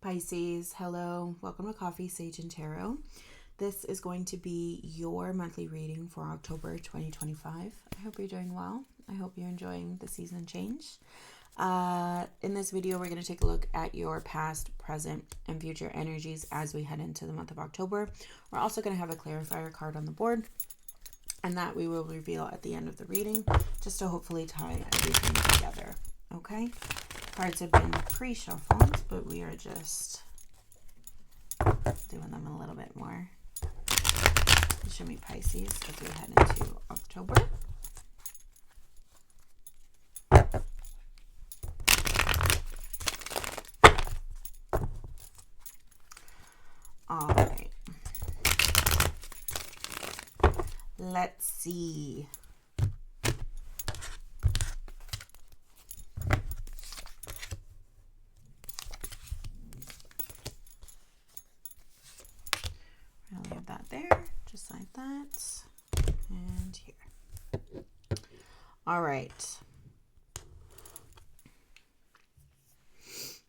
Pisces, hello, welcome to Coffee, Sage, and Tarot. This is going to be your monthly reading for October 2025. I hope you're doing well. I hope you're enjoying the season change. In this video, we're going to take a look at your past, present, and future energies as we head into the month of October. We're also going to have a clarifier card on the board, and that we will reveal at the end of the reading, just to hopefully tie everything together. Okay? Cards have been pre-shuffled, but we are just doing them a little bit more. Show me Pisces as we head into October. All right. Let's see. I'll leave that there, just like that, and here. All right.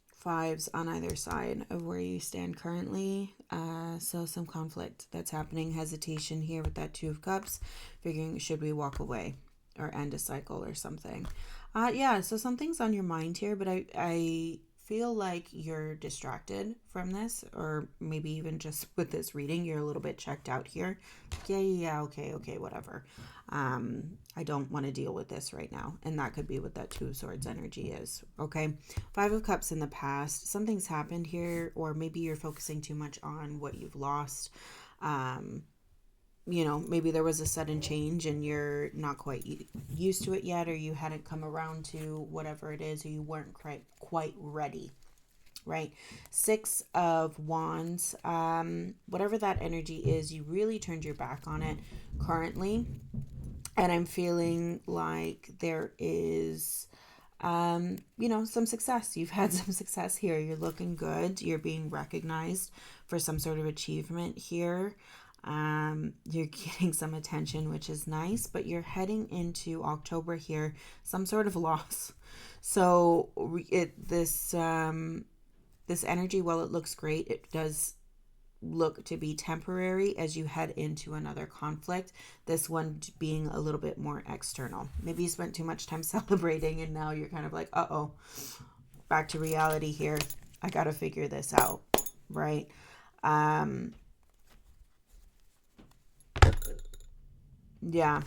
Fives on either side of where you stand currently. So some conflict that's happening, hesitation here with that Two of Cups, figuring should we walk away or end a cycle or something. Yeah, so something's on your mind here, but I feel like you're distracted from this, or maybe even just with this reading, you're a little bit checked out here. Yeah, okay, whatever. I don't want to deal with this right now. And that could be what that Two of Swords energy is. Okay. Five of Cups in the past. Something's happened here, or maybe you're focusing too much on what you've lost. Maybe there was a sudden change and you're not quite used to it yet, or you hadn't come around to whatever it is, or you weren't quite ready. Right? Six of Wands. Whatever that energy is, you really turned your back on it currently. And I'm feeling like there is, some success. You've had some success here. You're looking good. You're being recognized for some sort of achievement here. You're getting some attention, which is nice, but you're heading into October here, some sort of loss. So this energy, while it looks great, it does look to be temporary as you head into another conflict, this one being a little bit more external. Maybe you spent too much time celebrating and now you're kind of like, uh-oh, back to reality here. I gotta figure this out, right? Yeah,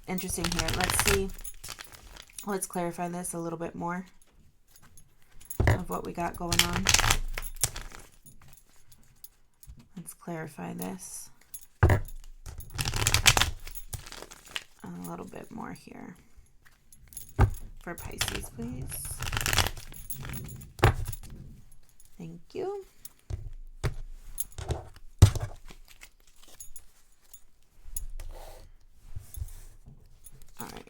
interesting here. Let's clarify this a little bit more of what we got going on. Let's clarify this a little bit more here. For Pisces, please. Thank you. All right.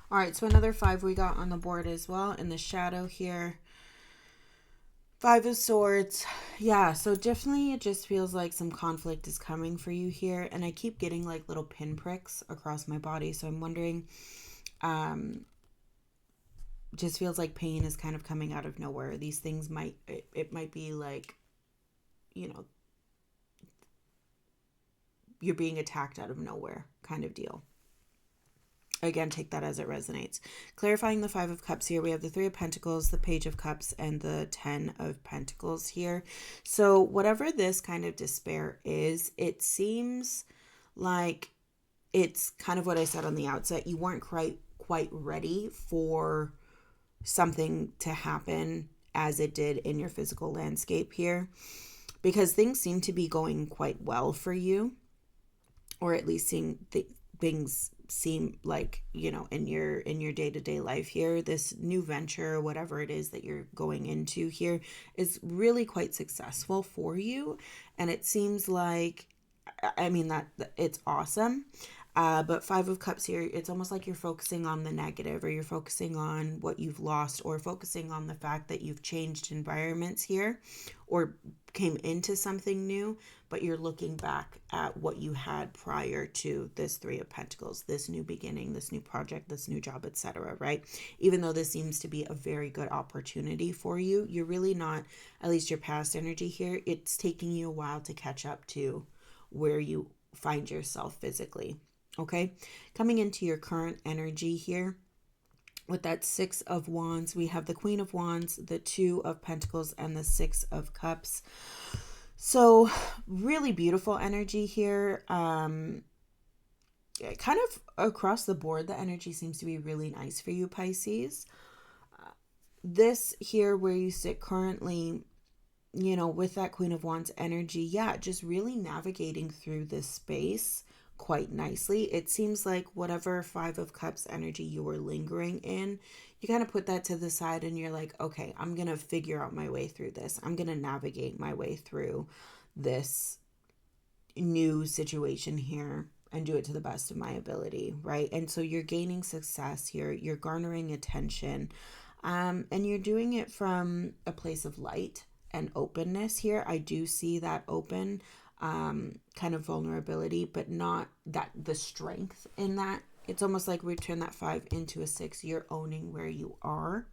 All right, so another five we got on the board as well in the shadow here. Five of Swords. Yeah, so definitely it just feels like some conflict is coming for you here. And I keep getting like little pinpricks across my body. So I'm wondering, just feels like pain is kind of coming out of nowhere. These things might be like, you're being attacked out of nowhere kind of deal. Again, take that as it resonates. Clarifying the Five of Cups here, we have the Three of Pentacles, the Page of Cups, and the 10 of Pentacles here. So whatever this kind of despair is, it seems like it's kind of what I said on the outset. You weren't quite ready for something to happen as it did in your physical landscape here, because things seem to be going quite well for you, or at least things seem like, in your day-to-day life here, this new venture, whatever it is that you're going into here, is really quite successful for you. And it seems like, that it's awesome. But Five of Cups here, it's almost like you're focusing on the negative, or you're focusing on what you've lost, or focusing on the fact that you've changed environments here or came into something new, but you're looking back at what you had prior to this Three of Pentacles, this new beginning, this new project, this new job, etc., right? Even though this seems to be a very good opportunity for you, you're really not, at least your past energy here, it's taking you a while to catch up to where you find yourself physically. Okay, coming into your current energy here with that Six of Wands, we have the Queen of Wands, the Two of Pentacles, and the Six of Cups. So really beautiful energy here. Kind of across the board, the energy seems to be really nice for you, Pisces. This here where you sit currently, with that Queen of Wands energy, yeah, just really navigating through this space quite nicely. It seems like whatever Five of Cups energy you were lingering in, you kind of put that to the side and you're like, okay, I'm going to figure out my way through this. I'm going to navigate my way through this new situation here and do it to the best of my ability, right? And so you're gaining success here. You're garnering attention, and you're doing it from a place of light and openness here. I do see that open kind of vulnerability, but not that the strength in that. It's almost like we turn that 5 into a 6. You're owning where you are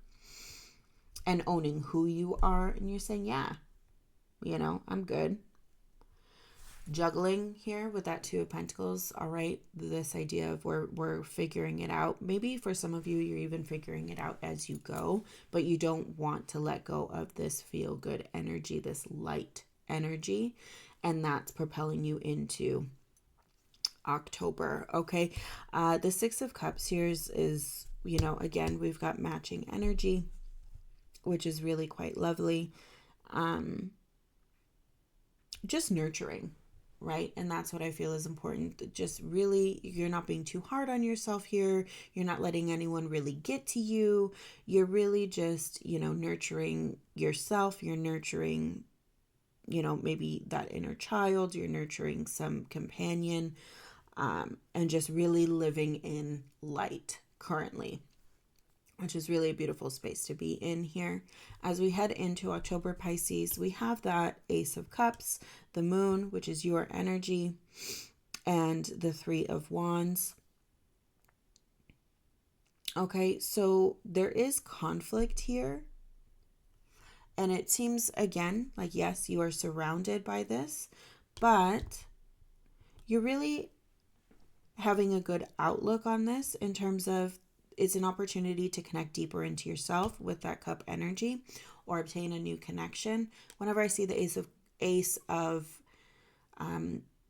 and owning who you are, and you're saying, yeah, I'm good. Juggling here with that Two of Pentacles. All right, this idea of we're figuring it out. Maybe for some of you, you're even figuring it out as you go, but you don't want to let go of this feel good energy, this light energy, and that's propelling you into October. Okay, the Six of Cups here is again, we've got matching energy, which is really quite lovely. Just nurturing, right? And that's what I feel is important. Just really, you're not being too hard on yourself here. You're not letting anyone really get to you. You're really just, nurturing yourself. You're nurturing, maybe that inner child. You're nurturing some companion, and just really living in light currently, which is really a beautiful space to be in here. As we head into October, Pisces, we have that Ace of Cups, the Moon, which is your energy, and the Three of Wands. Okay, so there is conflict here. And it seems, again, like, yes, you are surrounded by this, but you're really having a good outlook on this in terms of it's an opportunity to connect deeper into yourself with that cup energy or obtain a new connection. Whenever I see the ace of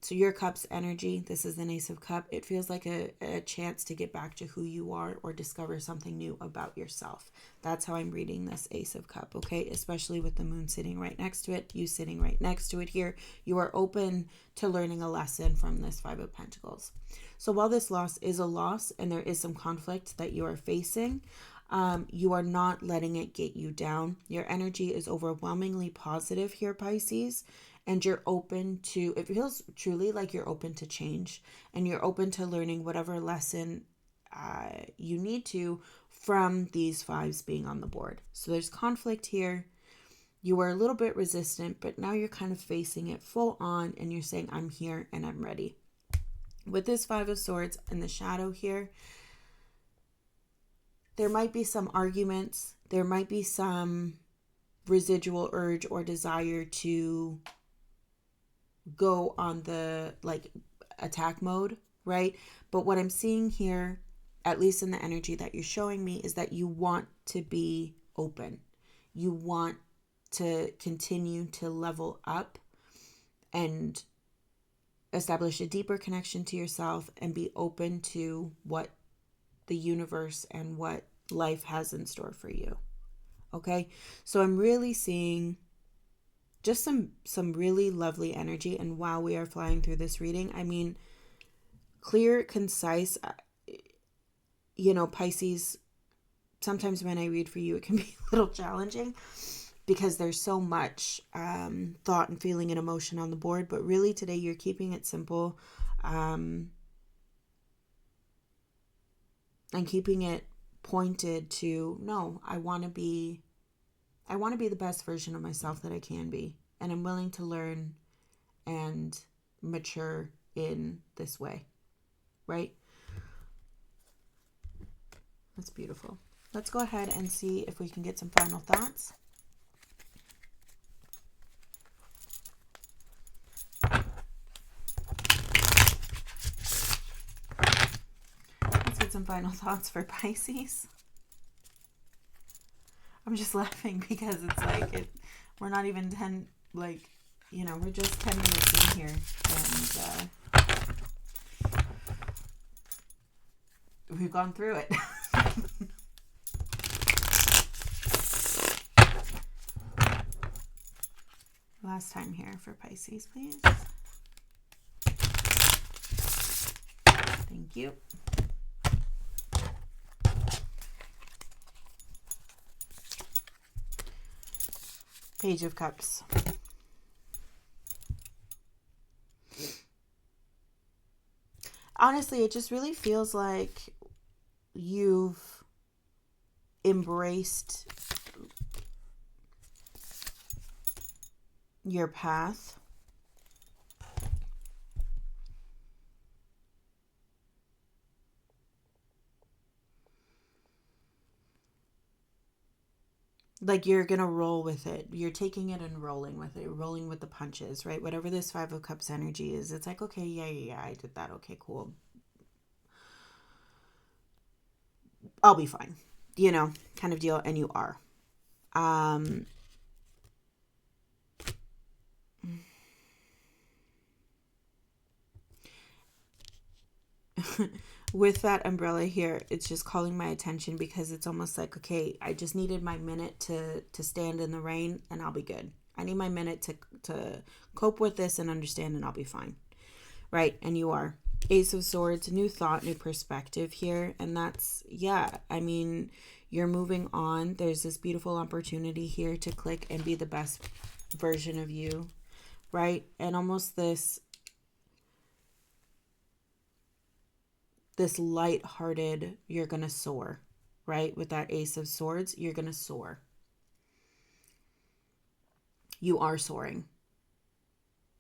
so your cup's energy, this is an Ace of Cup, it feels like a chance to get back to who you are or discover something new about yourself. That's how I'm reading this Ace of Cup, okay? Especially with the Moon sitting right next to it, you sitting right next to it here. You are open to learning a lesson from this Five of Pentacles. So while this loss is a loss and there is some conflict that you are facing, you are not letting it get you down. Your energy is overwhelmingly positive here, Pisces. And you're open to, it feels truly like you're open to change, and you're open to learning whatever lesson you need to from these fives being on the board. So there's conflict here. You were a little bit resistant, but now you're kind of facing it full on and you're saying, I'm here and I'm ready. With this Five of Swords in the shadow here, there might be some arguments. There might be some residual urge or desire to go on the attack mode, right? But what I'm seeing here, at least in the energy that you're showing me, is that you want to be open. You want to continue to level up and establish a deeper connection to yourself and be open to what the universe and what life has in store for you. Okay? So I'm really seeing just some really lovely energy. And while we are flying through this reading, I mean, clear, concise, Pisces, sometimes when I read for you, it can be a little challenging because there's so much thought and feeling and emotion on the board. But really today you're keeping it simple. and keeping it pointed to, no, I want to be the best version of myself that I can be. And I'm willing to learn and mature in this way, right? That's beautiful. Let's go ahead and see if we can get some final thoughts. Let's get some final thoughts for Pisces. I'm just laughing because it's like we're not even 10, like, you know, we're just 10 minutes in here, and we've gone through it. Last time here for Pisces, please. Thank you. Page of Cups. Honestly, it just really feels like you've embraced your path. Like you're going to roll with it. You're taking it and rolling with it, rolling with the punches, right? Whatever this Five of Cups energy is, it's like, okay, yeah, I did that. Okay, cool. I'll be fine, you know, kind of deal. And you are. With that umbrella here, it's just calling my attention because it's almost like, okay, I just needed my minute to stand in the rain and I'll be good. I need my minute to cope with this and understand, and I'll be fine. Right? And you are. Ace of Swords, new thought, new perspective here. And that's, yeah, I mean, you're moving on. There's this beautiful opportunity here to click and be the best version of you. Right? And almost this light-hearted, you're going to soar, right? With that Ace of Swords, you're going to soar. You are soaring.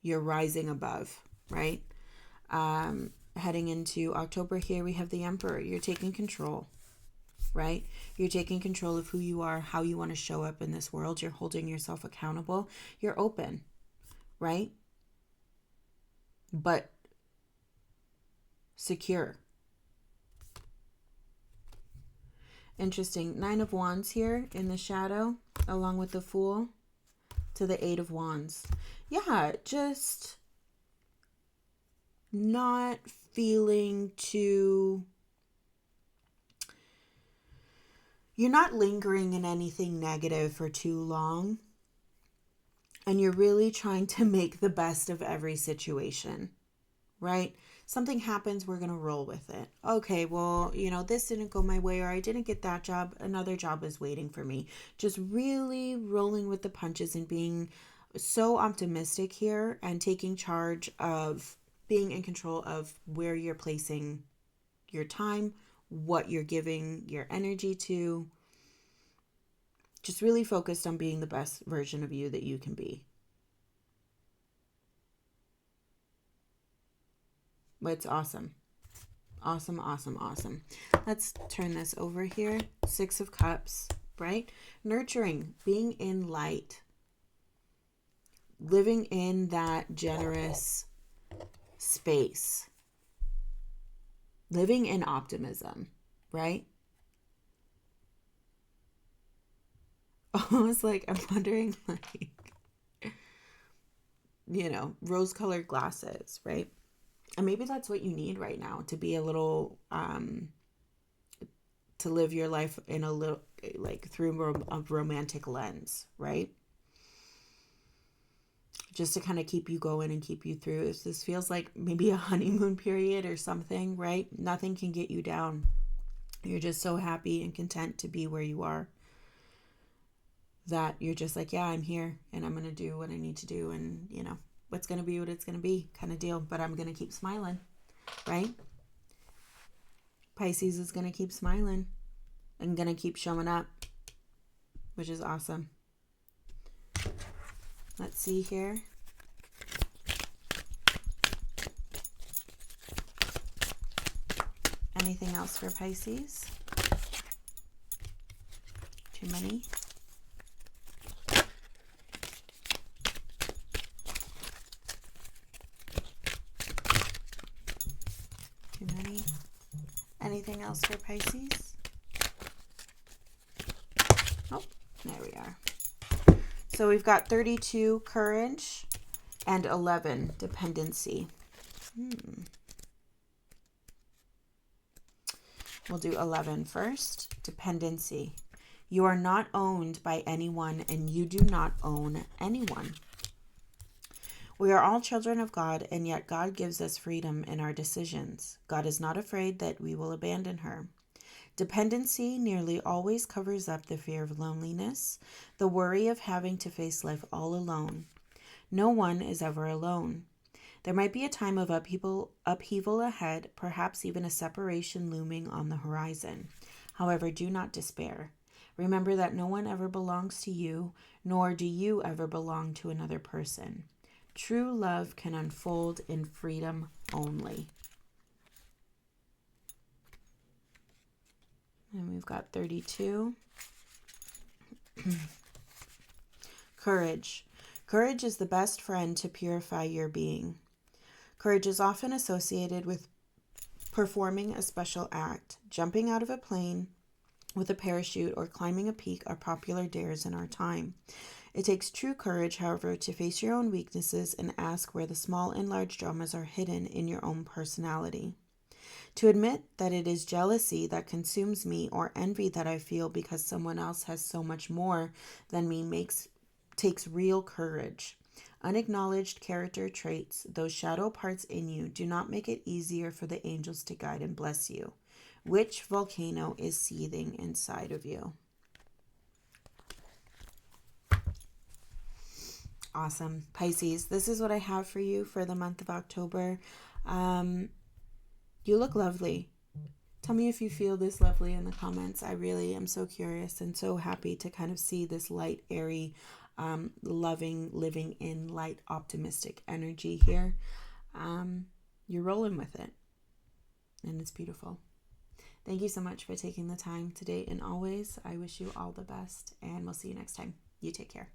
You're rising above, right? Heading into October here, we have the Emperor. You're taking control, right? You're taking control of who you are, how you want to show up in this world. You're holding yourself accountable. You're open, right? But secure. Interesting. 9 of Wands here in the shadow, along with the Fool, to the 8 of Wands. Yeah, just not feeling too... You're not lingering in anything negative for too long. And you're really trying to make the best of every situation, right? Something happens, we're going to roll with it. Okay, well, you know, this didn't go my way, or I didn't get that job. Another job is waiting for me. Just really rolling with the punches and being so optimistic here and taking charge of being in control of where you're placing your time, what you're giving your energy to. Just really focused on being the best version of you that you can be. It's awesome. Awesome, awesome, awesome. Let's turn this over here. 6 of Cups, right? Nurturing, being in light. Living in that generous space. Living in optimism, right? Almost like I'm wondering, like, you know, rose-colored glasses, right? And maybe that's what you need right now, to be a little, to live your life in a little, like, through a romantic lens, right? Just to kind of keep you going and keep you through. This feels like maybe a honeymoon period or something, right? Nothing can get you down. You're just so happy and content to be where you are, that you're just like, yeah, I'm here and I'm going to do what I need to do. And, you know, what's going to be what it's going to be kind of deal. But I'm going to keep smiling, right? Pisces is going to keep smiling and going to keep showing up, which is awesome. Let's see here. Anything else for Pisces? Too many? Too many? Anything else for Pisces? Oh, there we are. So we've got 32, courage, and 11, dependency. We'll do 11 first, dependency. You are not owned by anyone, and you do not own anyone. We are all children of God, and yet God gives us freedom in our decisions. God is not afraid that we will abandon her. Dependency nearly always covers up the fear of loneliness, the worry of having to face life all alone. No one is ever alone. There might be a time of upheaval ahead, perhaps even a separation looming on the horizon. However, do not despair. Remember that no one ever belongs to you, nor do you ever belong to another person. True love can unfold in freedom only. And we've got 32. Courage. Courage is the best friend to purify your being. Courage is often associated with performing a special act. Jumping out of a plane with a parachute or climbing a peak are popular dares in our time. It takes true courage, however, to face your own weaknesses and ask where the small and large dramas are hidden in your own personality. To admit that it is jealousy that consumes me or envy that I feel because someone else has so much more than me takes real courage. Unacknowledged character traits, those shadow parts in you, do not make it easier for the angels to guide and bless you. Which volcano is seething inside of you? Awesome. Pisces, this is what I have for you for the month of October. You look lovely. Tell me if you feel this lovely in the comments. I really am so curious and so happy to kind of see this light, airy, loving, living in light, optimistic energy here. You're rolling with it, and it's beautiful. Thank you so much for taking the time today and always. I wish you all the best, and we'll see you next time. You take care.